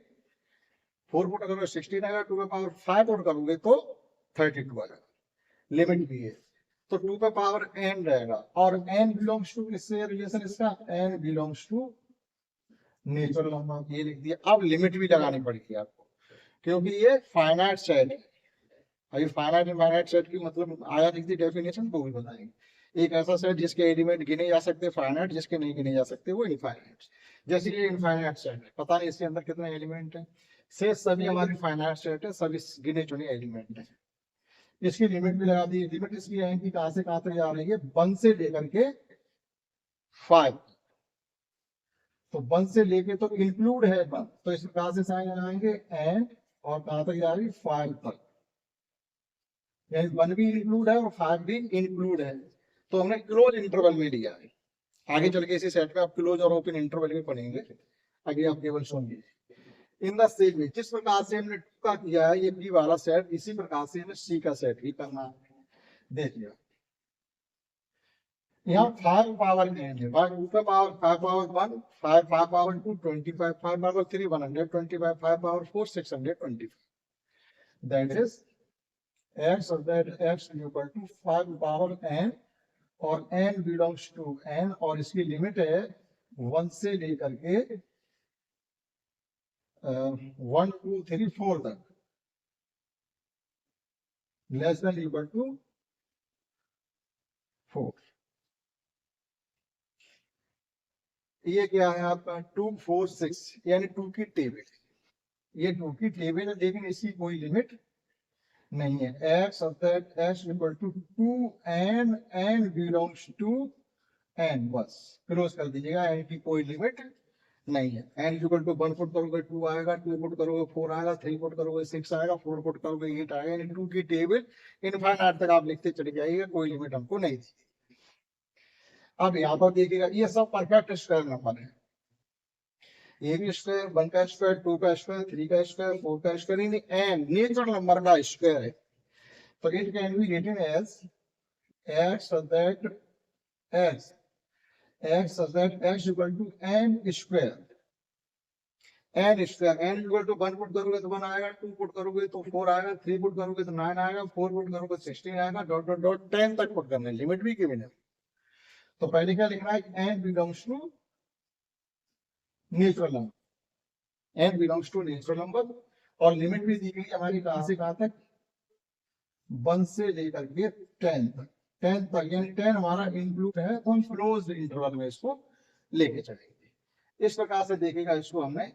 4 पुट करोगे 16 आएगा, 2 के पावर 5 पुट करोगे तो 32 आएगा। लिमिट भी है, तो 2 का पावर n रहेगा, और n बिलोंग्स टू किससे रिलेशन इसका, n belongs to natural number, ये लिख दिया। अब लिमिट भी लगानी पड़ेगी आपको, क्योंकि ये फाइनाइट सेट है। अभी फाइनाइट इनफाइनाइट सेट की मतलब आया लिख दी डेफिनेशन, वो भी बताएंगे। एक ऐसा सेट जिसके एलिमेंट गिने जा सकते फाइनाइट, जिसके नहीं गिने जा सकते वो इनफाइनाइट। जैसे ये इनफाइनाइट सेट है, पता नहीं इसके अंदर कितने एलिमेंट है, से सभी हमारी फाइनाइट सेट है, सभी गिने चुने एलिमेंट है। इसकी लिमिट भी लगा दी। लिमिट इसकी है कि कहां से कहां तक जा रही है, 1 से लेकर के 5। तो 1 से लेके तो इंक्लूड है 1, तो इस प्रकार से साइन लगाएंगे एंड, और कहां तक जा रही है, 5 तक, यानी 1 भी इंक्लूड है और 5 भी इंक्लूड है। तो हमने क्लोज इंटरवल में लिया है। आगे चल के इसी सेट में आप क्लोज और ओपन इंटरवल में पढ़ेंगे, आगे आप केवल सुनिए। इन द सेम वे, जिस प्रकार से हमने 2 का किया है ये बी वाला सेट, इसी प्रकार से हमें सी का सेट भी करना है। देखिए यहाँ 5 पावर n है, 2 का power 5 power 1, 5 power 2 25, 5 power 3 125, 5 power 4 625। That is x, और that x equal to 5 power n, और n बिलोंग्स टू n, और इसकी लिमिट है 1 से लेकर के 1 2 3 4 तक, लेस देन इक्वल टू 4। ये क्या है आपका 2 4 6, यानी 2 की टेबल, ये 2 की टेबल है, लेकिन इसकी कोई लिमिट नहीं है। x of that x equal to 2n, n belongs to n, बस क्लोज कर दीजिएगा, n की कोई लिमिट नहीं है। n इक्वल टू 1 पुट करोगे 2 आएगा, 2 पुट करोगे 4 आएगा, 3 पुट करोगे 6 आएगा, 4 पुट करोगे 8 आएगा, यानी 2 की टेबल इनफाइनाइट तक आप लिखते चले जाइएगा, कोई लिमिट हमको नहीं दी। अब यहाँ पर देखिएगा ये सब परफेक्ट स्क्वायर नंबर है, ए बी स्क्वायर, 1 का स्क्वायर, 2 का स्क्वायर, 3 का स्क्वायर, 4 का स्क्वायर, यानी n नेचुरल नंबर का स्क्वायर है। तो it can be written as x of that x equal to n square, n square, n equal to 1 put करोगे तो 1 आएगा, 2 पुट करोगे तो 4 आएगा, 3 पुट करोगे तो 9 आएगा, 4 पुट करोगे तो 16 आएगा, डॉट डॉट डॉट 10 तक पुट करना है, लिमिट भी गिवन है। तो पहले क्या लिखना है, n belongs to natural number, n belongs to natural number, और लिमिट भी दी गई हमारी कहां से कहां तक, 1 से लेकर के 10 तक, यानी 10 हमारा इंक्लूड है, तो हम क्लोज इंटरवल में इसको लेके चलेंगे। इस प्रकार से देखिएगा, इसको हमने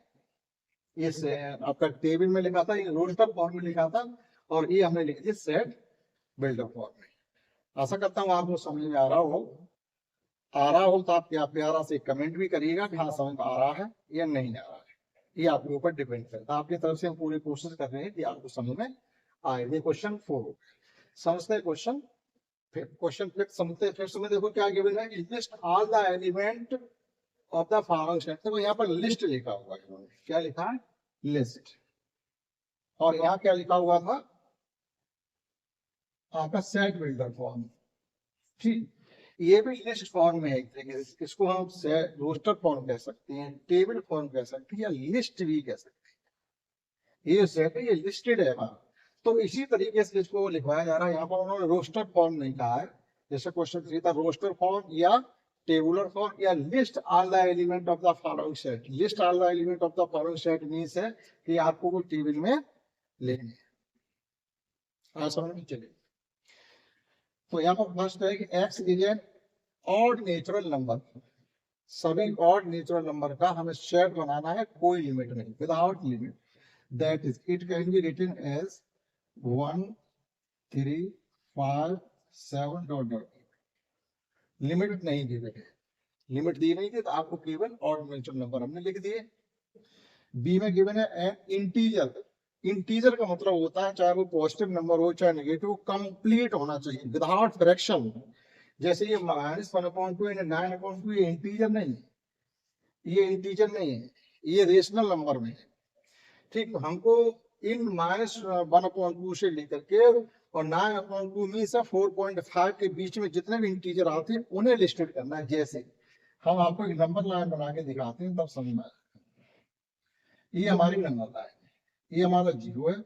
इस आपका टेबल में लिखा था, ये रोस्टर फॉर्म में लिखा था, और ये हमने लिख दिया सेट बिल्डर फॉर्म में। आशा करता हूँ आपको समझ में आ रहा हो तो आप क्या प्यारा से कमेंट भी करिएगा कि हाँ समझ में आ रहा है या नहीं आ रहा है, ये आपके ऊपर डिपेंड करता है। आपकी तरफ से हम पूरी कोशिश कर रहे हैं कि आपको समझ में आए। ये क्वेश्चन 4। समझते क्वेश्चन, क्वेश्चन समझते फिर समझ। देखो क्या गिवन है, list all the element of the following set. देखो यहाँ पर लिस्ट लिखा हुआ है, इन्होंने क्या लिखा है, लिस्ट। और यहाँ क्या लिखा हुआ था आपका सेट बिल्डर फॉर्म। ठीक, ये भी लिस्ट फॉर्म में है एक तरीके से। इसको हम रोस्टर फॉर्म कह सकते हैं, टेबल फॉर्म कह सकते हैं, या लिस्ट भी कह सकते हैं। ये सेट है, ये लिस्टेड है हमारा। तो इसी तरीके से इसको लिखवाया जा रहा है। यहाँ पर उन्होंने रोस्टर फॉर्म नहीं कहा है, जैसे क्वेश्चन 3 था, रोस्टर फॉर्म या टेबुलर फॉर्म या list all the element of the following set. List all the element of the following set means है कि आपको वो टेबल में लिखने हैं। समझ में चलिए। तो यहाँ पर फर्स्ट है कि x is an odd natural number. सभी ऑड नेचुरल नंबर का हमें सेट बनाना है, कोई लिमिट नहीं, without limit. That is it can be written as 1 3 5 7 dot dot. Limit नहीं दी गई, लिमिट दी नहीं थी, तो आपको केवल ऑड नेचुरल नंबर हमने लिख दिए। बी में गिवन है एन इंटीजर। इंटीजर का मतलब होता है चाहे वो पॉजिटिव नंबर हो चाहे नेगेटिव, कंप्लीट होना चाहिए, विदाउट फ्रैक्शन। जैसे ये -1/2 या 9/2, ये इंटीजर नहीं है, ये इंटीजर नहीं है, ये रेशनल नंबर में है। ठीक, हमको इन -1/2 से लेकर के और 9/2 में से 4.5 के बीच में जितने भी इंटीजर आते हैं उन्हें लिस्टेड करना है। जैसे हम आपको एक नंबर लाइन बना के दिखाते हैं तब समझ में आएगा। ये हमारी नंबर लाइन, ये हमारा 0 है,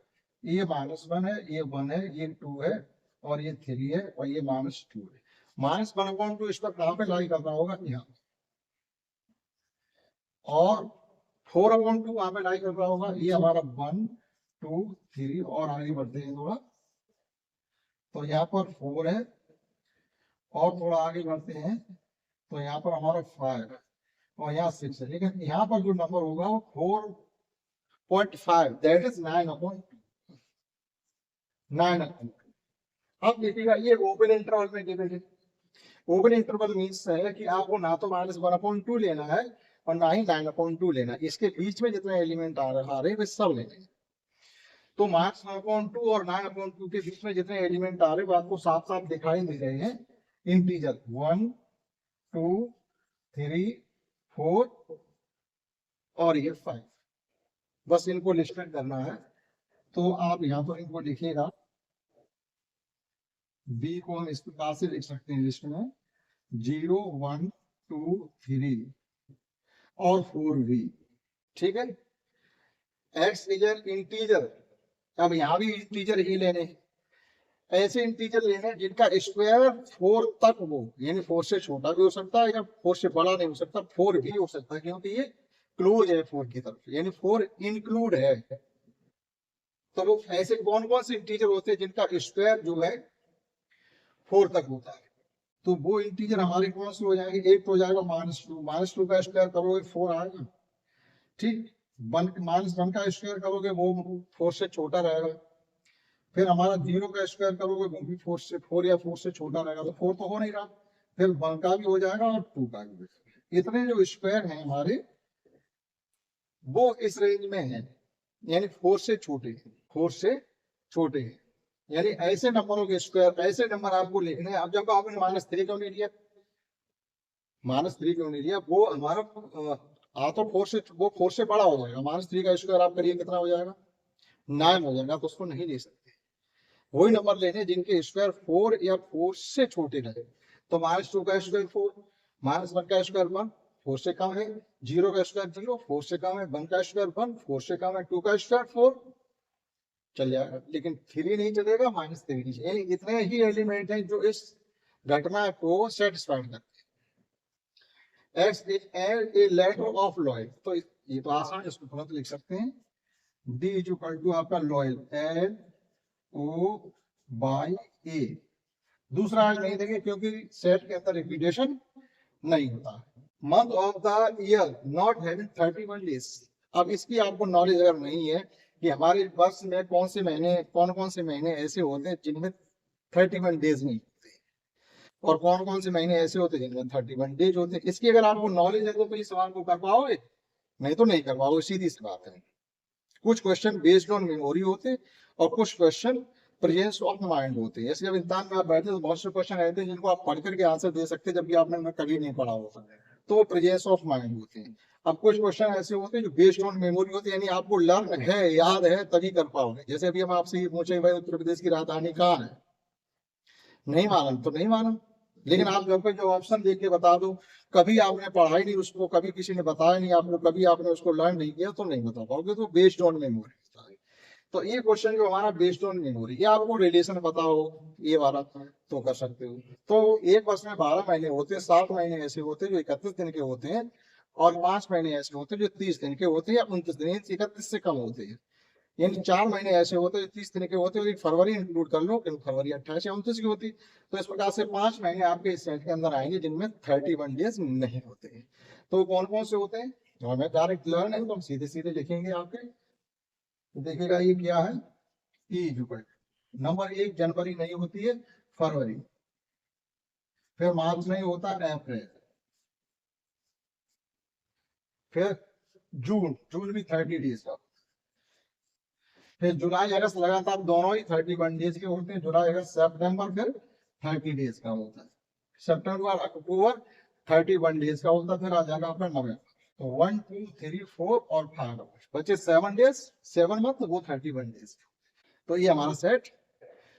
ये -1 है, ये 1 है, ये 2 है, और ये 3 है, और ये -2 है। -1/2 इस पर कहाँ पे लाई करना होगा, यहाँ। और 4/2 वहां पे लाई करना होगा। ये हमारा 1 2 3, और आगे बढ़ते हैं थोड़ा, तो यहाँ पर 4 है, और थोड़ा आगे बढ़ते हैं तो यहाँ पर हमारा 5 है, और यहाँ 6 है। लेकिन यहाँ पर जो नंबर होगा वो 4.5, दैट इज 9/2। अब देखिएगा ये ओपन इंटरवल में गिवन है। ओपन इंटरवल मींस है कि आपको ना तो -1/2 लेना है और ना ही 9/2 लेना है। इसके बीच में जितने एलिमेंट आ रहे हैं वे सब लेने हैं। तो -1/2 और 9/2 के बीच में जितने एलिमेंट आ रहे हैं वो आपको साफ साफ दिखाई दे रहे हैं। इंटीजर 1 2 3 4 और ये 5, बस इनको लिस्टेड करना है। तो आप यहाँ पर इनको लिखिएगा। बी को हम इस प्रकार से लिख सकते हैं लिस्ट में 0 1 2 3 और 4v। ठीक है, x इज एन इंटीजर। अब यहाँ भी इंटीजर ही लेने, ऐसे इंटीजर लेने जिनका स्क्वायर 4 तक हो, यानी 4 से छोटा भी हो सकता है या 4 से बड़ा नहीं हो सकता, 4 भी हो सकता है, क्योंकि ये क्लोज है 4 की तरफ, यानी 4 इंक्लूड है। तो वो ऐसे कौन कौन से इंटीजर होते हैं जिनका स्क्वायर जो है 4 तक होता है, तो वो इंटीजर हमारे कौन से हो जाएंगे। एक तो हो जाएगा -2 का स्क्वायर करोगे 4 आएगा। ठीक, -1 का स्क्वायर करोगे वो 4 से छोटा रहेगा। फिर हमारा 0 का स्क्वायर करोगे वो भी 4 या 4 से छोटा रहेगा, तो 4 तो हो नहीं रहा। फिर 1 का भी हो जाएगा और 2 का भी हो जाएगा। इतने जो स्क्वायर हैं हमारे वो इस रेंज में है, यानी 4 से छोटे, 4 से छोटे हैं। यानी ऐसे नंबरों के स्क्वायर, ऐसे नंबर आपको लिखने हैं। अब जब आपने -3 क्यों नहीं लिया, -3 क्यों नहीं लिया, वो हमारा तो 4 से, वो 4 से बड़ा हो जाएगा। -3 का स्क्वायर आप करिए कितना हो जाएगा, 9 हो जाएगा, तो उसको नहीं ले सकते। वही नंबर लेने जिनके स्क्वायर 4 या 4 से छोटे रहे। तो -2 का स्क्वायर 4, -1 का स्क्वायर 1, 4 से कम है, 0 का स्क्वायर 0, 4 से कम है, 1 का स्क्वायर 1, 4 से कम है, 2 का स्क्वायर 4, चल जाएगा। लेकिन 3 नहीं चलेगा, -3 नहीं। यानी इतने ही एलिमेंट हैं जो इस घटना को सेटिस्फाइड करते हैं। X is a letter of loyal, तो ये तो आसान है, इसको तुरंत लिख सकते हैं। D इज इक्वल टू आपका लॉयल, LOY-A। दूसरा आज नहीं देंगे क्योंकि सेट के अंदर रिपीटेशन नहीं होता। Month of the year not having 31 days. अब इसकी आपको नॉलेज अगर नहीं है कि हमारे वर्ष में कौन कौन से महीने ऐसे होते हैं जिनमें 31 डेज नहीं होते, और कौन कौन से महीने ऐसे होते हैं जिनमें 31 डेज होते हैं, इसकी अगर आपको नॉलेज है तो इस सवाल को कर पाओगे, नहीं तो नहीं कर पाओगे, सीधी सी बात है। कुछ क्वेश्चन बेस्ड ऑन मेमोरी होते और कुछ क्वेश्चन प्रेजेंस ऑफ माइंड होते हैं। जैसे जब इंसान में आप बैठे तो बहुत से क्वेश्चन रहते हैं जिनको आप पढ़ करके आंसर दे सकते हैं, जबकि आपने उन्हें कभी नहीं पढ़ा होगा, तो वो प्रेजेंस ऑफ माइंड होते हैं। अब कुछ क्वेश्चन ऐसे होते हैं जो बेस्ड ऑन मेमोरी होते हैं, यानी आपको लर्न है, याद है, तभी कर पाओगे। जैसे अभी हम आपसे ये पूछे भाई उत्तर प्रदेश की राजधानी कहाँ है, नहीं मालूम तो नहीं मालूम, लेकिन आप जब जो ऑप्शन देख के बता दो, कभी आपने पढ़ा ही नहीं उसको, कभी किसी ने बताया नहीं आपको, कभी आपने उसको लर्न नहीं किया, तो नहीं बता पाओगे। तो बेस्ड ऑन मेमोरी। तो ये क्वेश्चन जो हमारा बेस्ड ऑन मेमोरी, ये आपको रिलेशन पता हो ये वाला तो कर सकते हो। तो एक वर्ष में 12 महीने होते हैं, 7 महीने ऐसे होते हैं जो 31 दिन के होते हैं, और 5 महीने ऐसे होते हैं जो 30 दिन के होते हैं, या 29 दिन, 31 से कम होते हैं। यानी 4 महीने ऐसे होते हैं जो 30 दिन के होते हैं, और एक फरवरी इंक्लूड कर लो, क्योंकि फरवरी 28 या 29 की होती। तो इस प्रकार से 5 महीने आपके इस सेट के अंदर आएंगे जिनमें 31 डेज नहीं होते हैं। तो कौन कौन से होते हैं, तो हमें डायरेक्ट लर्न है तो हम सीधे सीधे लिखेंगे आपके। तो देखिएगा ये क्या है, नंबर 1 जनवरी नहीं होती है, फरवरी, फिर मार्च नहीं होता, अप्रैल, फिर जून, जून भी 30 डेज का, फिर जुलाई अगस्त लगातार दोनों ही 31 डेज के होते हैं, जुलाई अगस्त, सितंबर फिर 30 डेज का होता है, सितंबर अक्टूबर 31 डेज का होता है, फिर आ जाएगा आपका नवंबर। तो 1 2 3 4 और 5 बचे 7 डेज, 7 मंथ, वो 31 डेज। तो ये हमारा सेट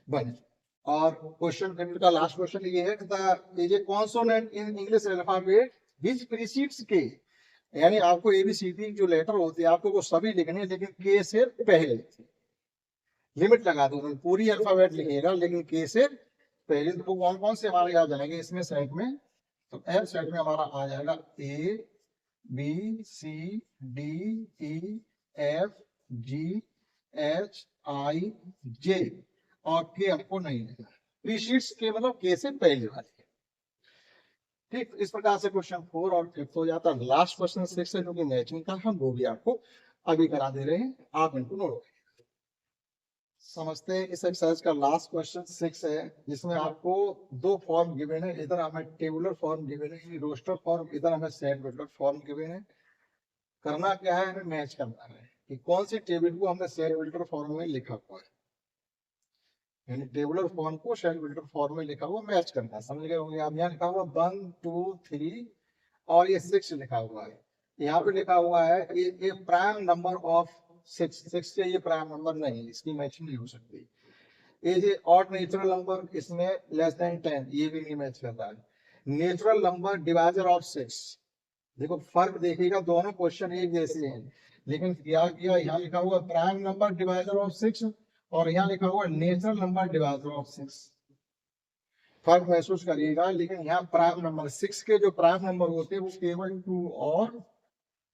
बने। और क्वेश्चन का लास्ट क्वेश्चन ये है कि consonant in English alphabet which precedes के, यानी आपको एबीसीडी जो लेटर होते हैं आपको वो सभी लिखने हैं, लेकिन के से पहले। लिमिट लगा दो, पूरी अल्फाबेट लिखिएगा लेकिन के से पहले। तो कौन कौन से हमारे आ जाएंगे इसमें सेट में, तो एफ सेट में हमारा आ जाएगा A B C D E F G H I J, और के हमको नहीं लिखना, प्रीसीड्स के मतलब के से पहले वाले। ठीक, इस प्रकार से क्वेश्चन 4 और 5 हो जाता है। लास्ट क्वेश्चन 6 है जो कि मैचिंग का, हम वो भी आपको अभी करा दे रहे हैं, आप इनको नोट समझते हैं। इस एक्सरसाइज का लास्ट क्वेश्चन 6 है, जिसमें आपको 2 फॉर्म गिवन है, इधर हमें टेबुलर फॉर्म गिवन है, रोस्टर फॉर्म, इधर हमें सेट बिल्डर फॉर्म गिवन है। करना क्या है, हमें मैच करना है कि कौन सी टेबल को हमने सेट बिल्डर फॉर्म में लिखा हुआ है, यानी टेबुलर फॉर्म को सेट बिल्डर फॉर्म में लिखा हुआ मैच करना है। समझ गए होंगे आप, यहाँ लिखा हुआ 1 2 3 और ये 6 लिखा हुआ है। यहाँ पे लिखा हुआ है ये प्राइम नंबर ऑफ 6 से ये प्राइम नंबर नहीं, इसकी मैचिंग नहीं हो सकती। ये ऑड नेचुरल नंबर, इसमें लेस देन 10, ये भी नहीं मैच करता है। नेचुरल नंबर डिवाइजर ऑफ 6, देखो फर्क देखिएगा, दोनों क्वेश्चन एक जैसे हैं, लेकिन क्या किया, यहाँ लिखा हुआ प्राइम नंबर डिवाइजर ऑफ 6 और यहाँ लिखा हुआ नेचुरल नंबर डिवाइजर ऑफ 6। फर्क महसूस करिएगा, लेकिन यहाँ प्राइम नंबर 6 के जो प्राइम नंबर होते हैं वो केवल 2 और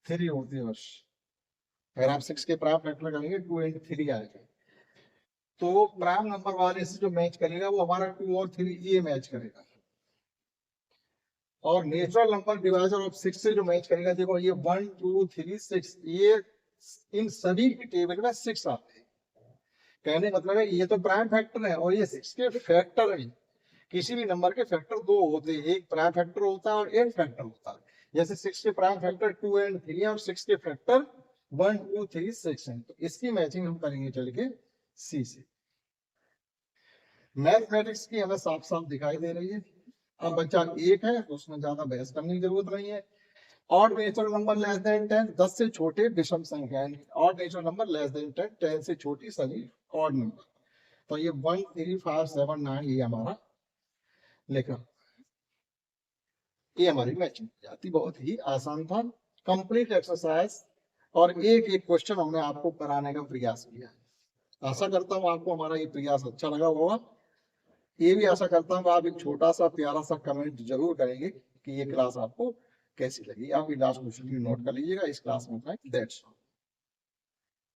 3 होते हैं बस। अगर आप 6 के प्राइम फैक्टर करेंगे 2 और 3 आएगा, तो प्राइम नंबर वाले से जो मैच करेगा वो हमारा 2 और 3 ये मैच करेगा, और नेचुरल नंबर डिवाइजर ऑफ 6 से जो मैच करेगा, देखो ये 1 2 3 6, ये इन सभी की टेबल में 6 आते हैं। कहने मतलब है ये तो प्राइम फैक्टर है और ये 6 के फैक्टर है। किसी भी नंबर के फैक्टर 2 होते हैं, एक प्राइम फैक्टर होता है और एक फैक्टर होता है। जैसे 6 के प्राइम फैक्टर 2 और 3 है, और 6 के फैक्टर 1 2 3 6 है। तो इसकी मैचिंग हम करेंगे चल के सी से। मैथमेटिक्स की हमें साफ साफ दिखाई दे रही है। अब बच्चा 1 है तो उसमें ज्यादा बहस करने की जरूरत नहीं है। Odd natural number less than 10, 10 से छोटे विषम संख्या, odd natural number less than 10, 10 से छोटी सभी ऑड नंबर। तो ये 1 3 5 7 9 ये हमारा लिखा, ये हमारी मैचिंग जाती। बहुत ही आसान था, कंप्लीट एक्सरसाइज, और एक एक क्वेश्चन हमने आपको कराने का प्रयास किया। आशा करता हूँ आपको हमारा ये प्रयास अच्छा लगा होगा। ये भी आशा करता हूँ आप एक छोटा सा प्यारा सा कमेंट जरूर करेंगे कि ये क्लास आपको कैसी लगी। आप ये लास्ट क्वेश्चन भी नोट कर लीजिएगा, इस क्लास में दैट्स ऑल।